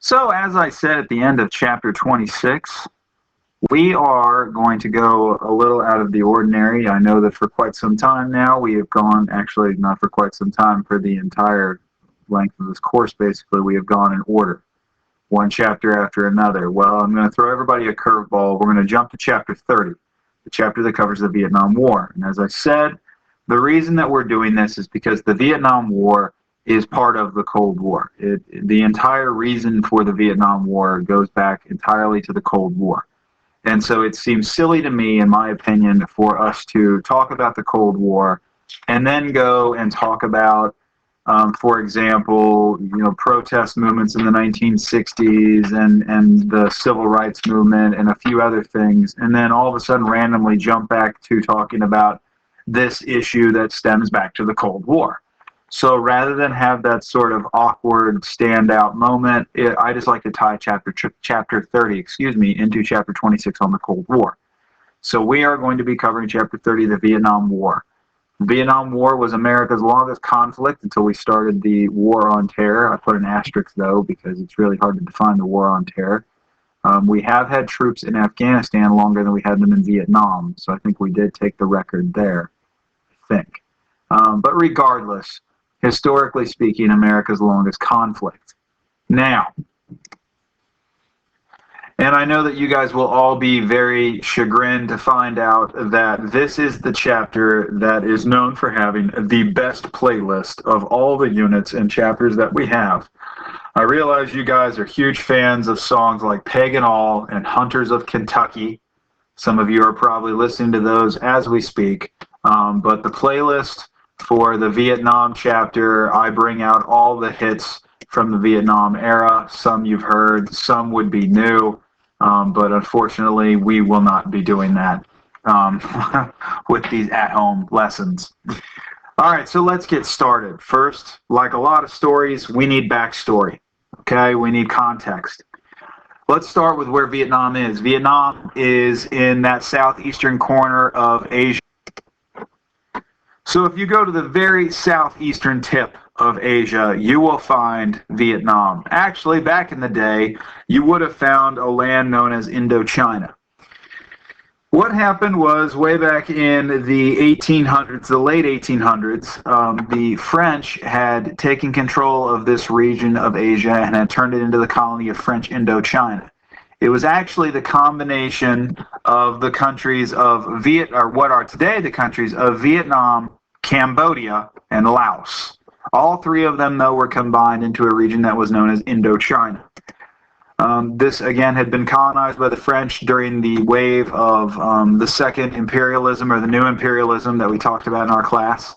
So, as I said at the end of chapter 26, we are going to go a little out of the ordinary. I know that for quite some time now we have gone, actually not for quite some time, for the entire length of this course basically, we have gone in order, one chapter after another. Well, I'm going to throw everybody a curveball. We're going to jump to chapter 30, the chapter that covers the Vietnam War. And as I said, the reason that we're doing this is because the Vietnam War is part of the Cold War. The entire reason for the Vietnam War goes back entirely to the Cold War. And so it seems silly to me, in my opinion, for us to talk about the Cold War and then go and talk about, for example, protest movements in the 1960s and the civil rights movement and a few other things, and then all of a sudden randomly jump back to talking about this issue that stems back to the Cold War. So rather than have that sort of awkward standout moment, I just like to tie chapter 30, into chapter 26 on the Cold War. So we are going to be covering chapter 30, the Vietnam War. The Vietnam War was America's longest conflict until we started the War on Terror. I put an asterisk, though, because it's really hard to define the War on Terror. We have had troops in Afghanistan longer than we had them in Vietnam, so I think we did take the record there, I think. But regardless, historically speaking, America's longest conflict. Now, and I know that you guys will all be very chagrined to find out that this is the chapter that is known for having the best playlist of all the units and chapters that we have. I realize you guys are huge fans of songs like Pagan All and Hunters of Kentucky. Some of you are probably listening to those as we speak. But the playlist for the Vietnam chapter, I bring out all the hits from the Vietnam era. Some you've heard, some would be new, but unfortunately we will not be doing that with these at-home lessons. All right, so let's get started. First, like a lot of stories, we need backstory, okay? We need context. Let's start with where Vietnam is. Vietnam is in that southeastern corner of Asia. So if you go to the very southeastern tip of Asia, you will find Vietnam. Actually, back in the day, you would have found a land known as Indochina. What happened was, way back in the 1800s, the late 1800s, the French had taken control of this region of Asia and had turned it into the colony of French Indochina. It was actually the combination of the countries of what are today the countries of Vietnam, Cambodia, and Laos. All three of them, though, were combined into a region that was known as Indochina. This, again, had been colonized by the French during the wave of the second imperialism, or the new imperialism that we talked about in our class,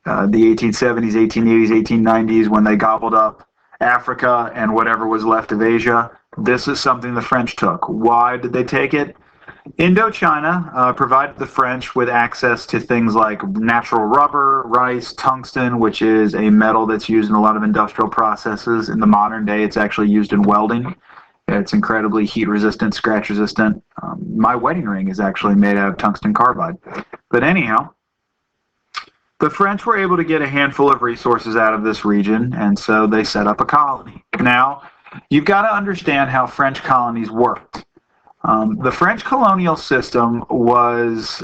the 1870s, 1880s, 1890s, when they gobbled up Africa and whatever was left of Asia. This is something the French took. Why did they take it? Indochina provided the French with access to things like natural rubber, rice, tungsten, which is a metal that's used in a lot of industrial processes. In the modern day, it's actually used in welding. It's incredibly heat-resistant, scratch-resistant. My wedding ring is actually made out of tungsten carbide. But anyhow, the French were able to get a handful of resources out of this region, and so they set up a colony. Now, you've got to understand how French colonies worked. The French colonial system was,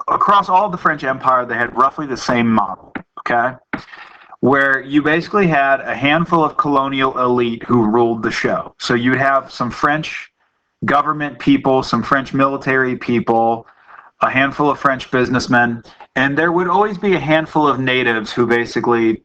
across all of the French Empire, they had roughly the same model, okay? Where you basically had a handful of colonial elite who ruled the show. So you'd have some French government people, some French military people, a handful of French businessmen, and there would always be a handful of natives who basically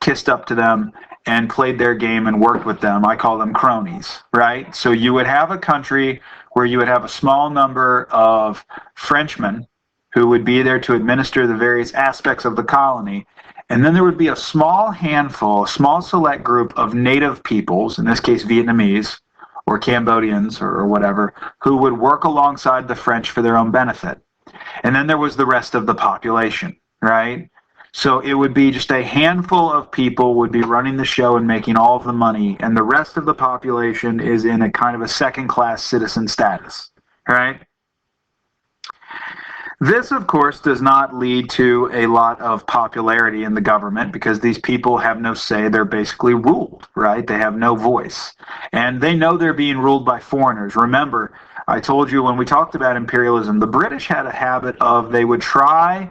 kissed up to them and played their game and worked with them. I call them cronies, right? So you would have a country where you would have a small number of Frenchmen who would be there to administer the various aspects of the colony. And then there would be a small handful, a small select group of native peoples, in this case Vietnamese or Cambodians or whatever, who would work alongside the French for their own benefit. And then there was the rest of the population, right? So it would be just a handful of people would be running the show and making all of the money, and the rest of the population is in a kind of a second-class citizen status, right? This, of course, does not lead to a lot of popularity in the government because these people have no say. They're basically ruled, right? They have no voice. And they know they're being ruled by foreigners. Remember, I told you when we talked about imperialism, the British had a habit of they would try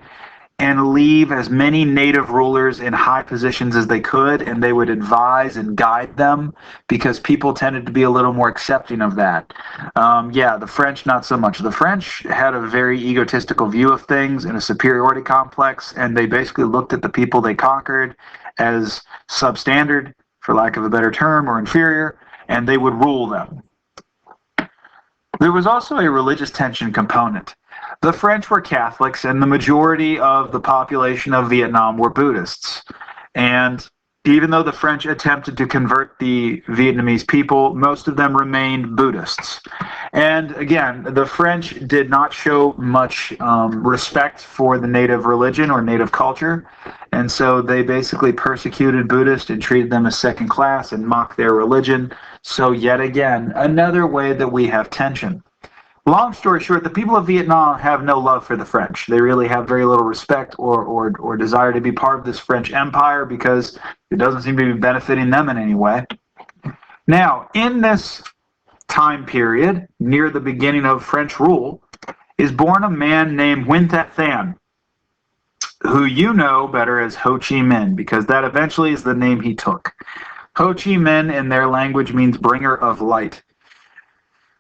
and leave as many native rulers in high positions as they could, and they would advise and guide them because people tended to be a little more accepting of that. The French, not so much. The French had a very egotistical view of things and a superiority complex, and they basically looked at the people they conquered as substandard, for lack of a better term, or inferior, and they would rule them. There was also a religious tension component. The French were Catholics, and the majority of the population of Vietnam were Buddhists. And even though the French attempted to convert the Vietnamese people, most of them remained Buddhists. And again, the French did not show much respect for the native religion or native culture. And so they basically persecuted Buddhists and treated them as second class and mocked their religion. So yet again, another way that we have tension. Long story short, the people of Vietnam have no love for the French. They really have very little respect or desire to be part of this French empire because it doesn't seem to be benefiting them in any way. Now, in this time period, near the beginning of French rule, is born a man named Nguyen That Thanh, who you know better as Ho Chi Minh, because that eventually is the name he took. Ho Chi Minh in their language means bringer of light.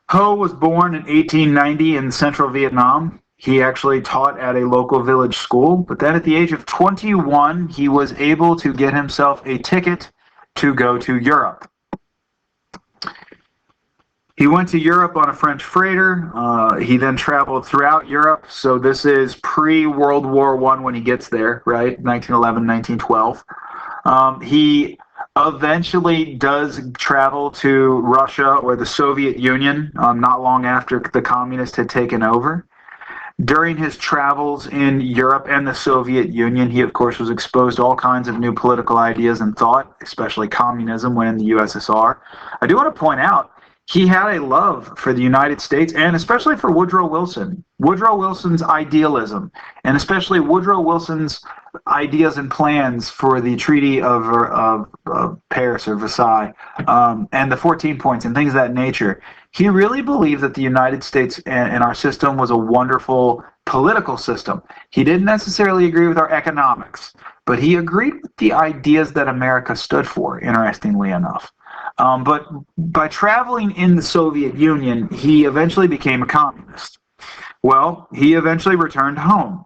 Ho was born in 1890 in central Vietnam. He actually taught at a local village school, but then at the age of 21, he was able to get himself a ticket to go to Europe. He went to Europe on a French freighter. He then traveled throughout Europe, so this is pre-World War I when he gets there, right? 1911, 1912. He eventually does travel to Russia or the Soviet Union not long after the communists had taken over. During his travels in Europe and the Soviet Union, he of course was exposed to all kinds of new political ideas and thought, especially communism when in the USSR. I do want to point out, he had a love for the United States and especially for Woodrow Wilson. Woodrow Wilson's idealism, and especially Woodrow Wilson's ideas and plans for the Treaty of Paris or Versailles and the 14 points and things of that nature. He really believed that the United States and our system was a wonderful political system. He didn't necessarily agree with our economics, but he agreed with the ideas that America stood for, interestingly enough. But by traveling in the Soviet Union, he eventually became a communist. Well, he eventually returned home.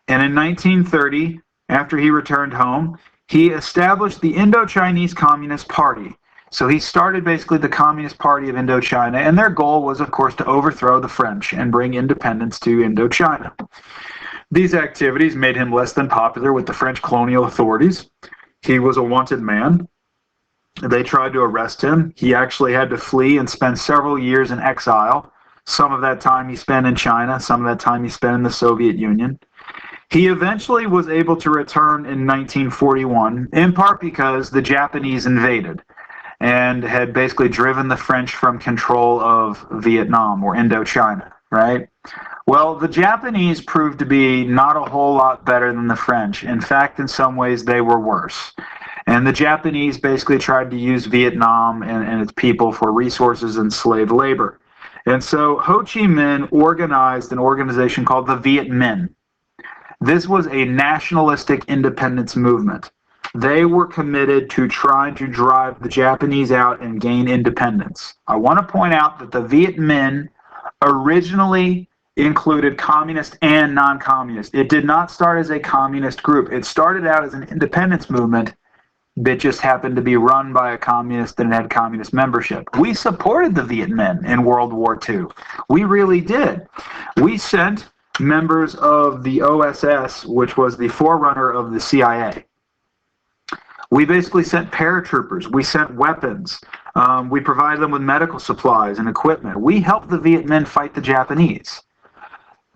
And in 1930, after he returned home, he established the Indo-Chinese Communist Party. So he started basically the Communist Party of Indochina, and their goal was, of course, to overthrow the French and bring independence to Indochina. These activities made him less than popular with the French colonial authorities. He was a wanted man. They tried to arrest him. He actually had to flee and spend several years in exile. Some of that time he spent in China, some of that time he spent in the Soviet Union. He eventually was able to return in 1941, in part because the Japanese invaded and had basically driven the French from control of Vietnam or Indochina, right? Well, the Japanese proved to be not a whole lot better than the French. In fact, in some ways, they were worse. And the Japanese basically tried to use Vietnam and its people for resources and slave labor. And so Ho Chi Minh organized an organization called the Viet Minh. This was a nationalistic independence movement. They were committed to trying to drive the Japanese out and gain independence. I want to point out that the Viet Minh originally included communist and non-communist. It did not start as a communist group. It started out as an independence movement that just happened to be run by a communist and had communist membership. We supported the Viet Minh in World War II. We really did. We sent members of the OSS, which was the forerunner of the CIA. We basically sent paratroopers. We sent weapons. We provided them with medical supplies and equipment. We helped the Viet Minh fight the Japanese.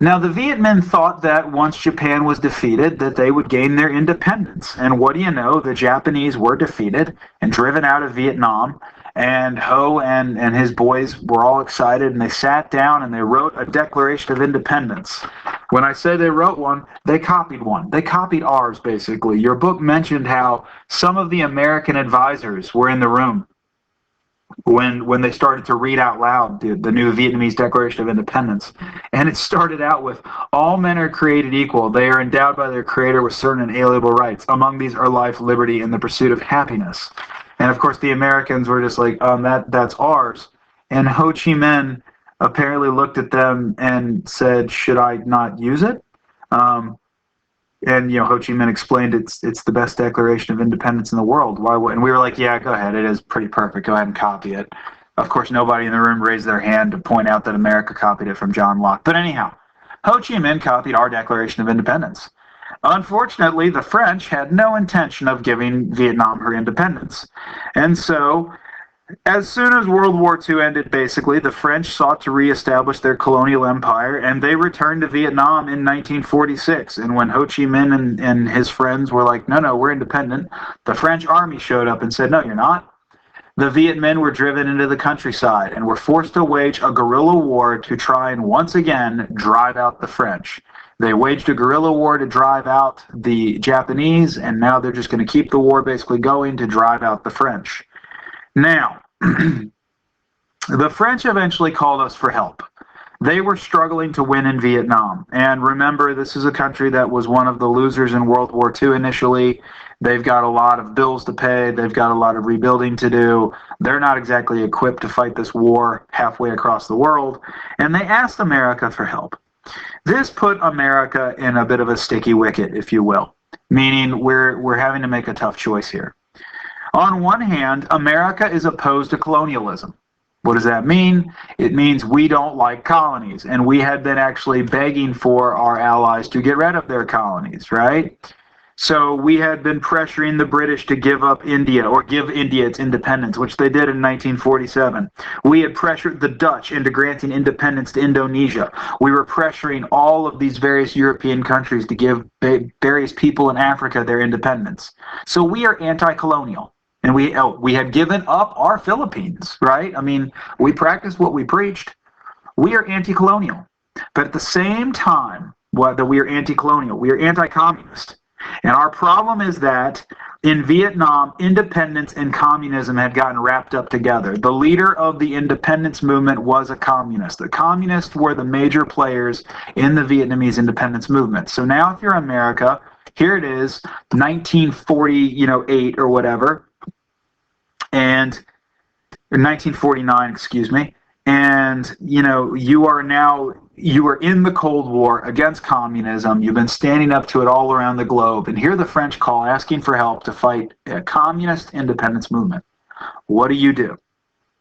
Now, the Viet Minh thought that once Japan was defeated, that they would gain their independence. And what do you know? The Japanese were defeated and driven out of Vietnam, And Ho and his boys were all excited, and they sat down and they wrote a Declaration of Independence. When I say they wrote one, they copied one. They copied ours, basically. Your book mentioned how some of the American advisors were in the room when they started to read out loud the new Vietnamese Declaration of Independence. And it started out with, all men are created equal. They are endowed by their creator with certain inalienable rights. Among these are life, liberty, and the pursuit of happiness. And of course the Americans were just like, that's ours. And Ho Chi Minh apparently looked at them and said, should I not use it? And Ho Chi Minh explained it's the best Declaration of Independence in the world. Why would? And we were like, yeah, go ahead. It is pretty perfect. Go ahead and copy it. Of course, nobody in the room raised their hand to point out that America copied it from John Locke. But anyhow, Ho Chi Minh copied our Declaration of Independence. Unfortunately, the French had no intention of giving Vietnam her independence. And so, as soon as World War II ended, basically, the French sought to reestablish their colonial empire, and they returned to Vietnam in 1946. And when Ho Chi Minh and his friends were like, no, we're independent, the French army showed up and said, no, you're not. The Viet Minh were driven into the countryside and were forced to wage a guerrilla war to try and once again drive out the French. They waged a guerrilla war to drive out the Japanese, and now they're just going to keep the war basically going to drive out the French. Now, the French eventually called us for help. They were struggling to win in Vietnam. And remember, this is a country that was one of the losers in World War II initially. They've got a lot of bills to pay. They've got a lot of rebuilding to do. They're not exactly equipped to fight this war halfway across the world. And they asked America for help. This put America in a bit of a sticky wicket, if you will, meaning we're having to make a tough choice here. On one hand, America is opposed to colonialism. What does that mean? It means we don't like colonies, and we had been actually begging for our allies to get rid of their colonies, right? So we had been pressuring the British to give up India, or give India its independence, which they did in 1947. We had pressured the Dutch into granting independence to Indonesia. We were pressuring all of these various European countries to give various people in Africa their independence. So we are anti-colonial. And we had given up our Philippines, right? I mean, we practiced what we preached. We are anti-colonial. But at the same time that we are anti-colonial, we are anti-communist. And our problem is that in Vietnam, independence and communism had gotten wrapped up together. The leader of the independence movement was a communist. The communists were the major players in the Vietnamese independence movement. So now if you're America, here it is, 1948 or whatever, and 1949, excuse me, and you are in the Cold War against communism. You've been standing up to it all around the globe, and here the French call asking for help to fight a communist independence movement. What do you do,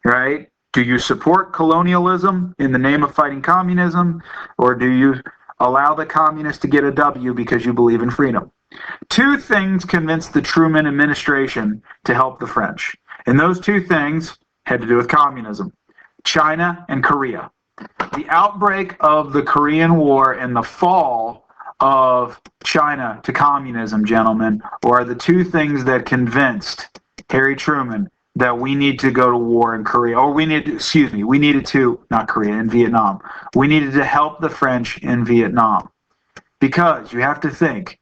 right? Do you support colonialism in the name of fighting communism, or do you allow the communists to get a W because you believe in freedom? Two things convinced the Truman administration to help the French. And those two things had to do with communism: China and Korea. The outbreak of the Korean War and the fall of China to communism, gentlemen, are the two things that convinced Harry Truman that we need to go to war in Korea. Or in Vietnam. We needed to help the French in Vietnam. Because you have to think,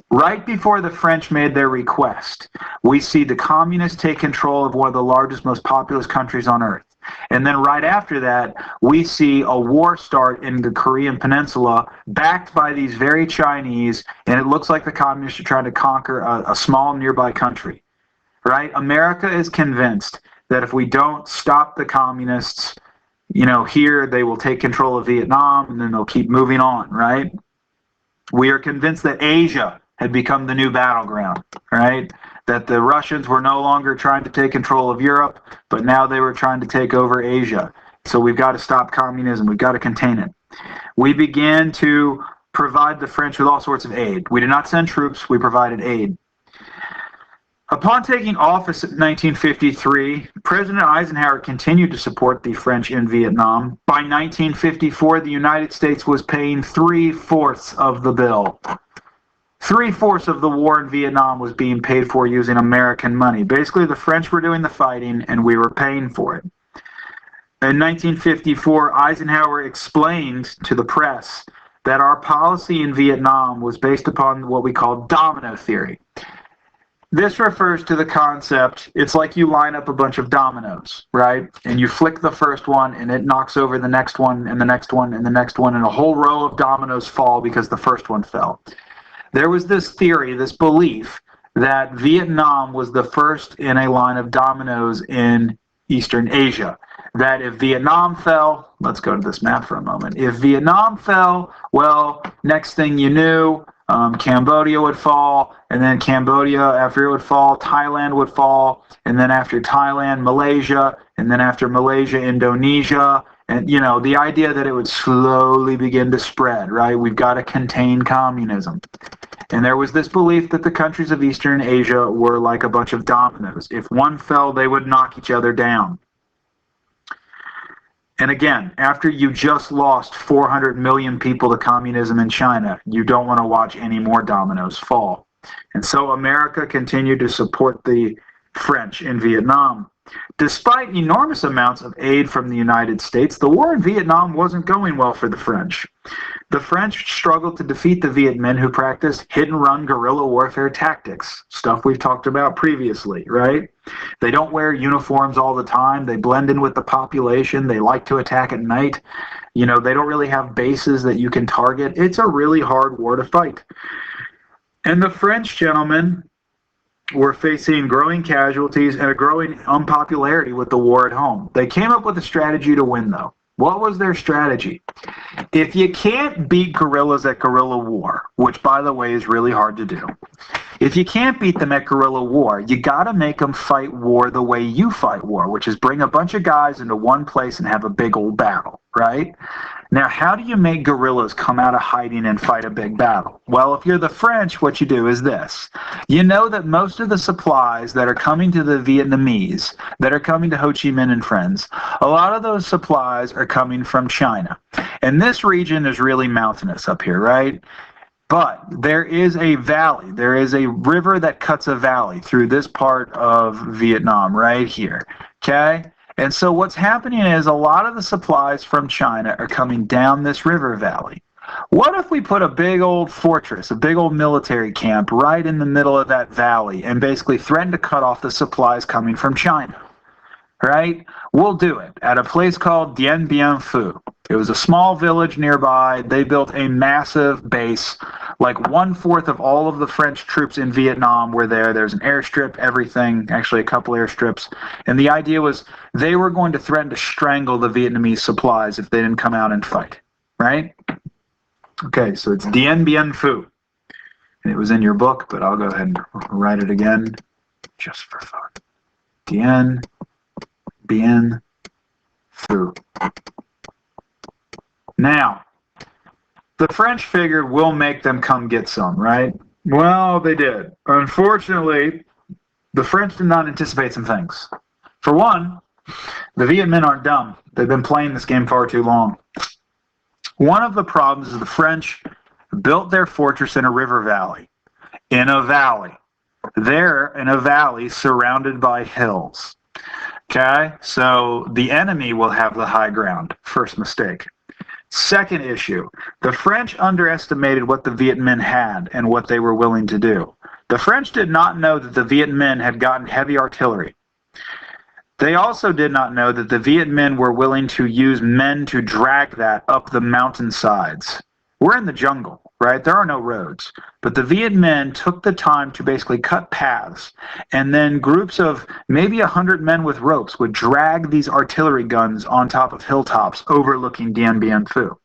right before the French made their request, we see the communists take control of one of the largest, most populous countries on earth. And then right after that, we see a war start in the Korean Peninsula, backed by these very Chinese, and it looks like the communists are trying to conquer a small nearby country. Right? America is convinced that if we don't stop the communists, here they will take control of Vietnam, and then they'll keep moving on, right? We are convinced that Asia had become the new battleground, right? That the Russians were no longer trying to take control of Europe, but now they were trying to take over Asia. So we've got to stop communism. We've got to contain it. We began to provide the French with all sorts of aid. We did not send troops. We provided aid. Upon taking office in 1953, President Eisenhower continued to support the French in Vietnam. By 1954, the United States was paying 3/4 of the bill. 3/4 of the war in Vietnam was being paid for using American money. Basically, the French were doing the fighting and we were paying for it. In 1954, Eisenhower explained to the press that our policy in Vietnam was based upon what we call domino theory. This refers to the concept, it's like you line up a bunch of dominoes, right? And you flick the first one and it knocks over the next one and the next one and the next one, and a whole row of dominoes fall because the first one fell. There was this theory, this belief, that Vietnam was the first in a line of dominoes in Eastern Asia. That if Vietnam fell, let's go to this map for a moment. If Vietnam fell, well, next thing you knew, Cambodia would fall, and then Cambodia, after it would fall, Thailand would fall, and then after Thailand, Malaysia, and then after Malaysia, Indonesia. And, you know, the idea that it would slowly begin to spread, right? We've got to contain communism. And there was this belief that the countries of Eastern Asia were like a bunch of dominoes. If one fell, they would knock each other down. And again, after you just lost 400 million people to communism in China, you don't want to watch any more dominoes fall. And so America continued to support the French in Vietnam. Despite enormous amounts of aid from the United States, the war in Vietnam wasn't going well for the French. The French struggled to defeat the Viet Minh, who practiced hit-and-run guerrilla warfare tactics, stuff we've talked about previously, right? They don't wear uniforms all the time. They blend in with the population. They like to attack at night. You know, they don't really have bases that you can target. It's a really hard war to fight. And the French, gentlemen, were facing growing casualties and a growing unpopularity with the war at home. They came up with a strategy to win, though. What was their strategy? If you can't beat guerrillas at guerrilla war, which, by the way, is really hard to do, if you can't beat them at guerrilla war, you got to make them fight war the way you fight war, which is bring a bunch of guys into one place and have a big old battle, right? Now, how do you make guerrillas come out of hiding and fight a big battle? Well, if you're the French, what you do is this. You know that most of the supplies that are coming to the Vietnamese, that are coming to Ho Chi Minh and friends, a lot of those supplies are coming from China. And this region is really mountainous up here, right? But there is a valley, there is a river that cuts a valley through this part of Vietnam right here, okay? And so what's happening is a lot of the supplies from China are coming down this river valley. What if we put a big old fortress, a big old military camp right in the middle of that valley and basically threaten to cut off the supplies coming from China, right? We'll do it at a place called Dien Bien Phu. It was a small village nearby. They built a massive base. Like 1/4 of all of the French troops in Vietnam were there. There's an airstrip, everything, actually a couple airstrips. And the idea was they were going to threaten to strangle the Vietnamese supplies if they didn't come out and fight, right? Okay, so it's Dien Bien Phu. And it was in your book, but I'll go ahead and write it again just for fun. Dien Bien Phu. Now, the French figured we'll make them come get some, right? Well, they did. Unfortunately, the French did not anticipate some things. For one, the Viet Minh aren't dumb. They've been playing this game far too long. One of the problems is the French built their fortress in a river valley. In a valley. They're in a valley surrounded by hills. Okay? So the enemy will have the high ground. First mistake. Second issue, the French underestimated what the Viet Minh had and what they were willing to do. The French did not know that the Viet Minh had gotten heavy artillery. They also did not know that the Viet Minh were willing to use men to drag that up the mountainsides. We're in the jungle, right? There are no roads. But the Viet Minh took the time to basically cut paths, and then groups of maybe 100 men with ropes would drag these artillery guns on top of hilltops overlooking Dien Bien Phu.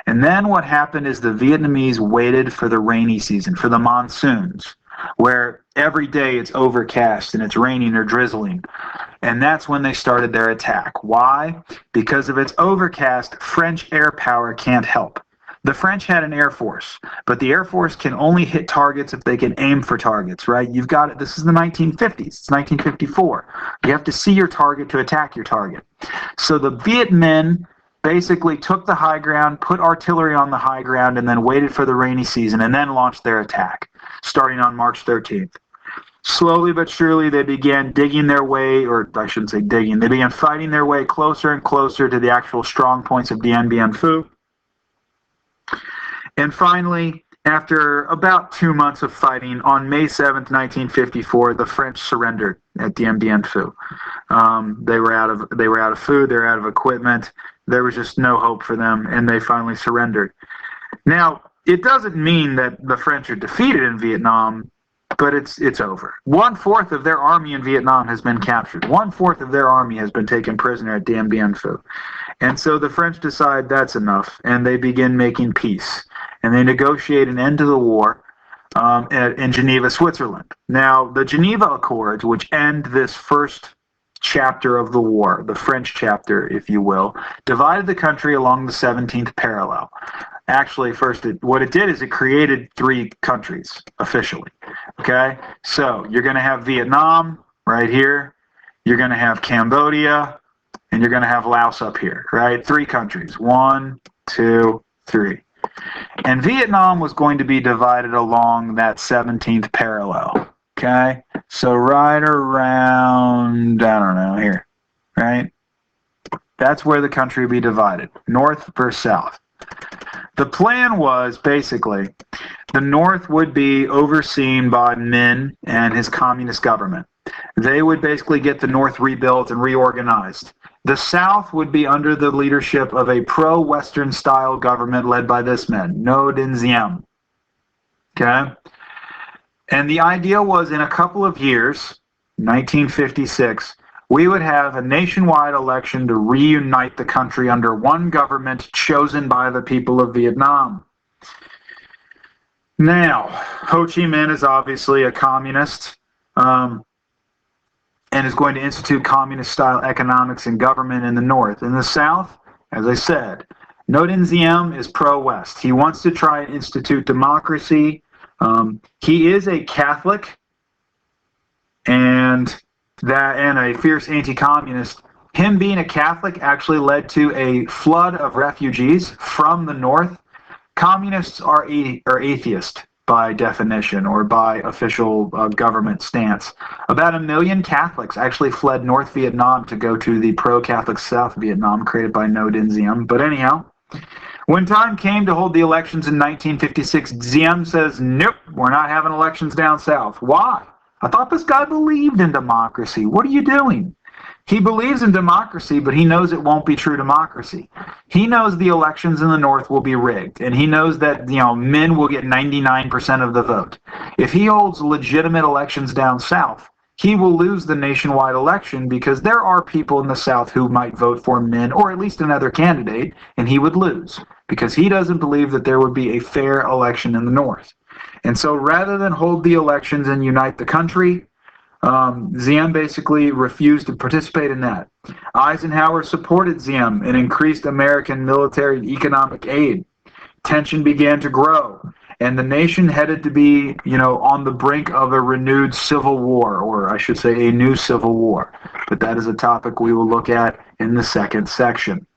And then what happened is the Vietnamese waited for the rainy season, for the monsoons, where every day it's overcast and it's raining or drizzling. And that's when they started their attack. Why? Because if it's overcast, French air power can't help. The French had an air force, but the air force can only hit targets if they can aim for targets, right? You've got it. This is the 1950s. It's 1954. You have to see your target to attack your target. So the Viet Minh basically took the high ground, put artillery on the high ground, and then waited for the rainy season, and then launched their attack, starting on March 13th. Slowly but surely, they began digging their way, or I shouldn't say digging, they began fighting their way closer and closer to the actual strong points of Dien Bien Phu. And finally, after about 2 months of fighting, on May 7th, 1954, the French surrendered at Dien Bien Phu. They were out of food, they were out of equipment. There was just no hope for them, and they finally surrendered. Now, it doesn't mean that the French are defeated in Vietnam, but it's over. 1/4 of their army in Vietnam has been captured. 1/4 of their army has been taken prisoner at Dien Bien Phu. And so the French decide that's enough, and they begin making peace. And they negotiate an end to the war in Geneva, Switzerland. Now, the Geneva Accords, which end this first chapter of the war, the French chapter, if you will, divided the country along the 17th parallel. Actually, what it did is it created 3 countries officially. Okay, so you're going to have Vietnam right here, you're going to have Cambodia, and you're going to have Laos up here, right? 3 countries. 1, 2, 3. And Vietnam was going to be divided along that 17th parallel. Okay, so right around, I don't know, here, right? That's where the country would be divided, north versus south. The plan was basically the North would be overseen by Minh and his communist government. They would basically get the North rebuilt and reorganized. The South would be under the leadership of a pro-Western style government led by this man, Ngo Dinh Diem. Okay? And the idea was in a couple of years, 1956, we would have a nationwide election to reunite the country under one government chosen by the people of Vietnam. Now, Ho Chi Minh is obviously a communist and is going to institute communist-style economics and government in the North. In the South, as I said, Ngo Dinh Diem is pro-West. He wants to try and institute democracy. He is a Catholic and a fierce anti-communist. Him being a Catholic actually led to a flood of refugees from the North. Communists are atheist by definition or by official government stance. About 1 million Catholics actually fled North Vietnam to go to the pro-Catholic South Vietnam created by Ngo Dinh Diem. But anyhow, when time came to hold the elections in 1956, Diem says, nope, we're not having elections down south. Why? I thought this guy believed in democracy. What are you doing? He believes in democracy, but he knows it won't be true democracy. He knows the elections in the North will be rigged, and he knows that Minh will get 99% of the vote. If he holds legitimate elections down south, he will lose the nationwide election because there are people in the South who might vote for Minh or at least another candidate, and he would lose because he doesn't believe that there would be a fair election in the North. And so rather than hold the elections and unite the country, Diem basically refused to participate in that. Eisenhower supported Diem and increased American military and economic aid. Tension began to grow, and the nation headed to be, on the brink of a renewed civil war, or I should say a new civil war. But that is a topic we will look at in the second section.